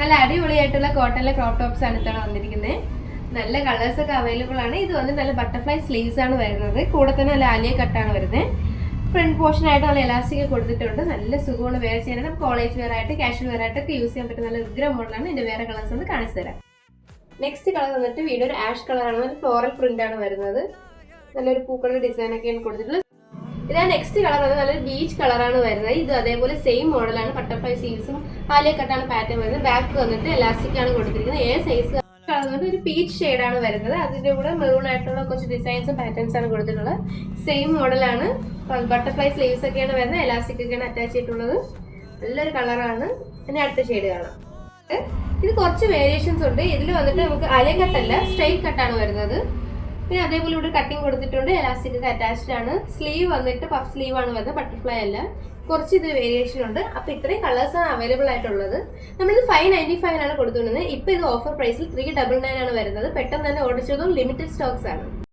നല്ല അടിപൊളിയായിട്ടുള്ള കോട്ടണിലെ crop tops ആണ് ഇത്തവണ വന്നിരിക്കുന്നത്. നല്ല കളേഴ്സ് ഒക്കെ അവൈലബിൾ ആണ്. ഇത് വന്ന് നല്ല ബട്ടർഫ്ലൈ സ്ലീവ്സ് ആണ് വരുന്നത്. കൂടെ തന്നെ നല്ല ആലിയ കട്ടാണ് വരുന്നത്. ഫ്രണ്ട് പോർഷൻ ആയിട്ട് നല്ല എലാസ്റ്റിക് കൊടുത്തിട്ടുണ്ട്. നല്ല സുഖമാണ് വെയർ ചെയ്യാനായിട്ട്. കോളേജ് വെയർ ആയിട്ട് കാഷ്വൽ വെയർ ആയിട്ടൊക്കെ യൂസ് ചെയ്യാൻ പറ്റുന്ന നല്ല ഉഗ്ര മോഡലാണ്. ഇതിന്റെ വേറെ കളേഴ്സ് ഒന്ന് കാണിച്ചു തരാം. നെക്സ്റ്റ് കളർ വന്നിട്ട് വീണ്ടും ഒരു ആഷ് കളറാണ്. നല്ല ഫ്ലോറൽ പ്രിന്റ് ആണ് വരുന്നത്. നല്ലൊരു പൂക്കളുടെ ഡിസൈൻ ഒക്കെയാണ് കൊടുത്തിട്ടുള്ളത്. ഇതാണ് നെക്സ്റ്റ് കളർ വന്നത്. നല്ലൊരു ബീച്ച് കളറാണ് വരുന്നത്. ഇത് അതേപോലെ സെയിം മോഡലാണ്. ബട്ടർഫ്ലൈ സീവ്സും ആലിയ കട്ടാണ് പാറ്റേൺ വരുന്നത്. ബാക്ക് വന്നിട്ട് എലാസ്റ്റിക് ആണ് കൊടുത്തിരിക്കുന്നത്. ഏ സൈസ് കളർ വന്നിട്ട് ഒരു പീച്ച് ഷെയ്ഡാണ് വരുന്നത്. അതിന്റെ കൂടെ മെറൂൺ ആയിട്ടുള്ള കുറച്ച് ഡിസൈൻസും പാറ്റേൺസ് ആണ് കൊടുത്തിട്ടുള്ളത്. സെയിം മോഡലാണ്. ബട്ടർഫ്ലൈ സ്ലീവ്സ് ഒക്കെയാണ് വരുന്നത്. എലാസ്റ്റിക് ഒക്കെയാണ് അറ്റാച്ച് ചെയ്തിട്ടുള്ളത്. നല്ലൊരു കളറാണ്. ഇനി അടുത്ത ഷെയ്ഡ് കാണാം. ഇത് കുറച്ച് വേരിയേഷൻസ് ഉണ്ട്. ഇതിൽ വന്നിട്ട് നമുക്ക് ആലിയ കട്ടല്ല, സ്ട്രെയിറ്റ് കട്ടാണ് വരുന്നത്. പിന്നെ അതേപോലെ ഇവിടെ കട്ടിങ് കൊടുത്തിട്ടുണ്ട്. എലാസ്റ്റിക് ഒക്കെ അറ്റാച്ച്ഡ് ആണ്. സ്ലീവ് വന്നിട്ട് പഫ് സ്ലീവ് ആണ് വരുന്നത്, ബട്ടർഫ്ലൈ അല്ല. കുറച്ച് ഇത് വേരിയേഷൻ ഉണ്ട്. അപ്പൊ ഇത്രയും കളേഴ്സ് ആണ് അവൈലബിൾ ആയിട്ടുള്ളത്. നമ്മളിത് 595 കൊടുത്തുകൊണ്ടിരുന്നത്. ഇപ്പൊ ഇത് ഓഫർ പ്രൈസിൽ 399 ആണ് വരുന്നത്. പെട്ടെന്ന് തന്നെ ഓർഡർ ചെയ്തതും ലിമിറ്റഡ് സ്റ്റോക്സ് ആണ്.